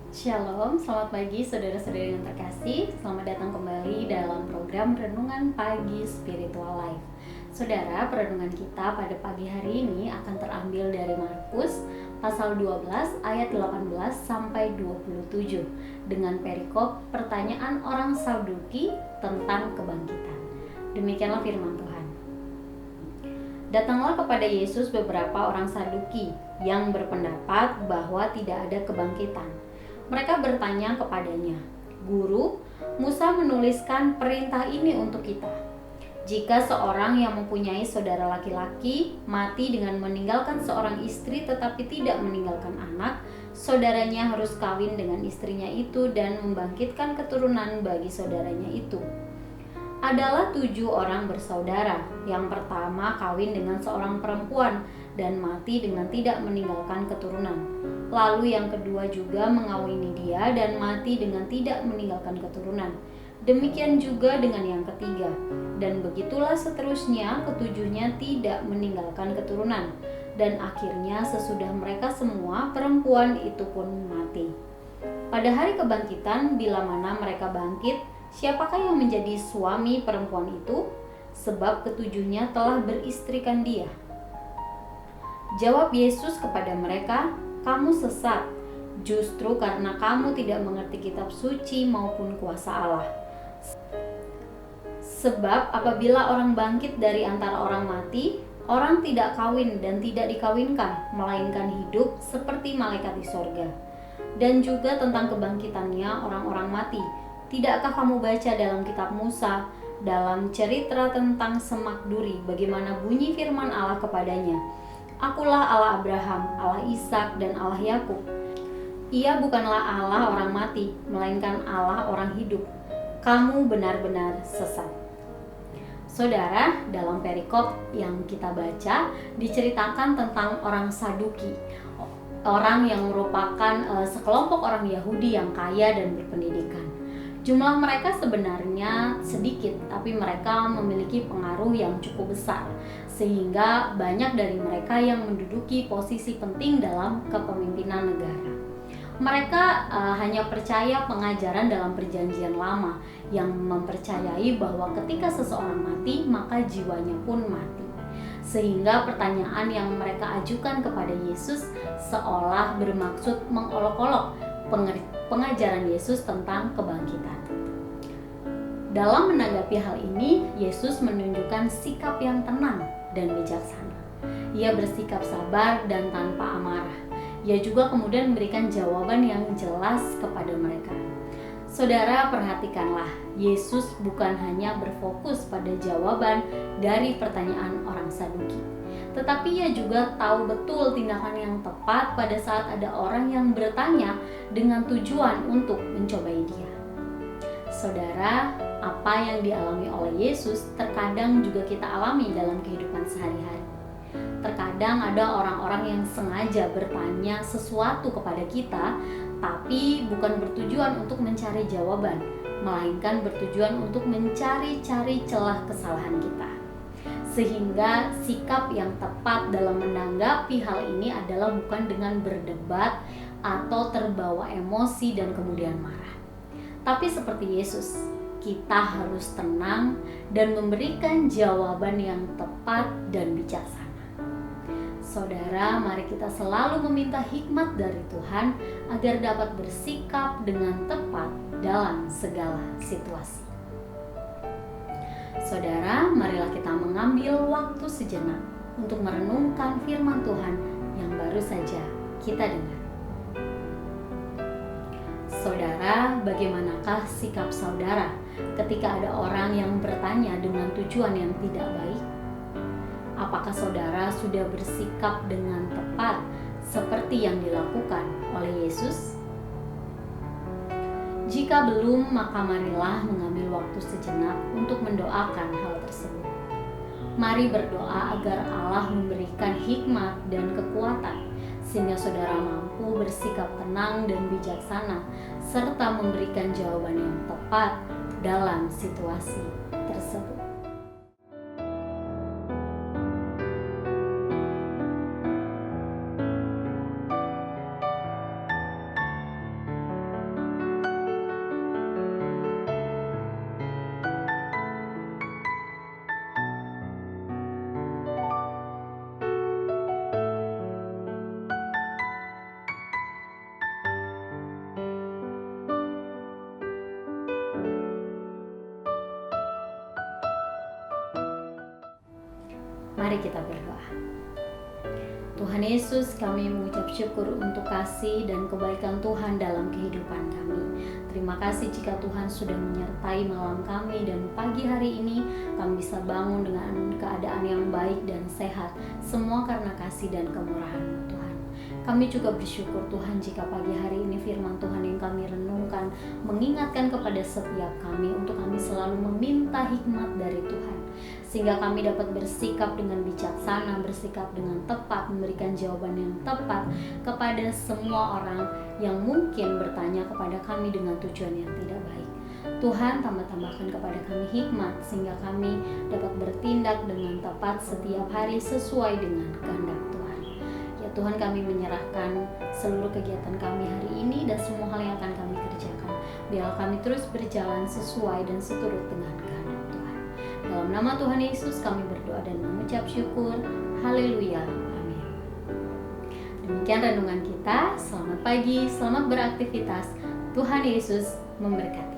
Shalom, selamat pagi saudara-saudari yang terkasih. Selamat datang kembali dalam program Renungan Pagi Spiritual Life. Saudara, perenungan kita pada pagi hari ini akan terambil dari Markus pasal 12 ayat 18 sampai 27 dengan perikop pertanyaan orang Saduki tentang kebangkitan. Demikianlah firman Tuhan. Datanglah kepada Yesus beberapa orang Saduki yang berpendapat bahwa tidak ada kebangkitan. Mereka bertanya kepadanya, "Guru, Musa menuliskan perintah ini untuk kita. Jika seorang yang mempunyai saudara laki-laki mati dengan meninggalkan seorang istri tetapi tidak meninggalkan anak, saudaranya harus kawin dengan istrinya itu dan membangkitkan keturunan bagi saudaranya itu." Adalah 7 orang bersaudara. Yang pertama kawin dengan seorang perempuan dan mati dengan tidak meninggalkan keturunan. Lalu yang kedua juga mengawini dia dan mati dengan tidak meninggalkan keturunan. Demikian juga dengan yang ketiga. Dan begitulah seterusnya, ketujuhnya tidak meninggalkan keturunan. Dan akhirnya sesudah mereka semua, perempuan itu pun mati. Pada hari kebangkitan, bila mana mereka bangkit, siapakah yang menjadi suami perempuan itu? Sebab ketujuhnya telah beristrikan dia. Jawab Yesus kepada mereka, "Kamu sesat, justru karena kamu tidak mengerti kitab suci maupun kuasa Allah. Sebab apabila orang bangkit dari antara orang mati, orang tidak kawin dan tidak dikawinkan, melainkan hidup seperti malaikat di sorga. Dan juga tentang kebangkitannya orang-orang mati. Tidakkah kamu baca dalam kitab Musa, dalam cerita tentang semak duri, bagaimana bunyi firman Allah kepadanya? Akulah Allah Abraham, Allah Ishak, dan Allah Yakub. Ia bukanlah Allah orang mati, melainkan Allah orang hidup. Kamu benar-benar sesat." Saudara, dalam perikop yang kita baca diceritakan tentang orang Saduki, orang yang merupakan sekelompok orang Yahudi yang kaya dan berpendidikan. Jumlah mereka sebenarnya sedikit, tapi mereka memiliki pengaruh yang cukup besar, sehingga banyak dari mereka yang menduduki posisi penting dalam kepemimpinan negara. Mereka hanya percaya pengajaran dalam Perjanjian Lama yang mempercayai bahwa ketika seseorang mati, maka jiwanya pun mati. Sehingga pertanyaan yang mereka ajukan kepada Yesus seolah bermaksud mengolok-olok pengajaran Yesus tentang kebangkitan. Dalam menanggapi hal ini, Yesus menunjukkan sikap yang tenang dan bijaksana. Ia bersikap sabar dan tanpa amarah. Ia juga kemudian memberikan jawaban yang jelas kepada mereka. Saudara, perhatikanlah, Yesus bukan hanya berfokus pada jawaban dari pertanyaan orang Saduki, tetapi ia juga tahu betul tindakan yang tepat pada saat ada orang yang bertanya dengan tujuan untuk mencobai dia. Saudara, apa yang dialami oleh Yesus terkadang juga kita alami dalam kehidupan sehari-hari. Terkadang ada orang-orang yang sengaja bertanya sesuatu kepada kita, tapi bukan bertujuan untuk mencari jawaban, melainkan bertujuan untuk mencari-cari celah kesalahan kita. Sehingga sikap yang tepat dalam menanggapi hal ini adalah bukan dengan berdebat atau terbawa emosi dan kemudian marah. Tapi seperti Yesus, kita harus tenang dan memberikan jawaban yang tepat dan bijaksana. Saudara, mari kita selalu meminta hikmat dari Tuhan agar dapat bersikap dengan tepat dalam segala situasi. Saudara, marilah kita mengambil waktu sejenak untuk merenungkan firman Tuhan yang baru saja kita dengar. Saudara, bagaimanakah sikap saudara ketika ada orang yang bertanya dengan tujuan yang tidak baik? Apakah saudara sudah bersikap dengan tepat seperti yang dilakukan oleh Yesus? Jika belum, maka marilah mengambil waktu sejenak untuk mendoakan hal tersebut. Mari berdoa agar Allah memberikan hikmat dan kekuatan, sehingga saudara mampu bersikap tenang dan bijaksana, serta memberikan jawaban yang tepat dalam situasi tersebut. Mari kita berdoa. Tuhan Yesus, kami mengucap syukur untuk kasih dan kebaikan Tuhan dalam kehidupan kami. Terima kasih jika Tuhan sudah menyertai malam kami dan pagi hari ini kami bisa bangun dengan keadaan yang baik dan sehat. Semua karena kasih dan kemurahan-Mu Tuhan. Kami juga bersyukur Tuhan jika pagi hari ini firman Tuhan yang kami renungkan mengingatkan kepada setiap kami untuk kami selalu meminta hikmat dari Tuhan, sehingga kami dapat bersikap dengan bijaksana, bersikap dengan tepat, memberikan jawaban yang tepat kepada semua orang yang mungkin bertanya kepada kami dengan tujuan yang tidak baik. Tuhan, tambah-tambahkan kepada kami hikmat sehingga kami dapat bertindak dengan tepat setiap hari sesuai dengan kehendak Tuhan. Ya Tuhan, kami menyerahkan seluruh kegiatan kami hari ini dan semua hal yang akan kami kerjakan. Biar kami terus berjalan sesuai dan seturut dengan kehendak Tuhan. Dalam nama Tuhan Yesus kami berdoa dan mengucap syukur. Haleluya. Amin. Demikian renungan kita. Selamat pagi, selamat beraktivitas. Tuhan Yesus memberkati.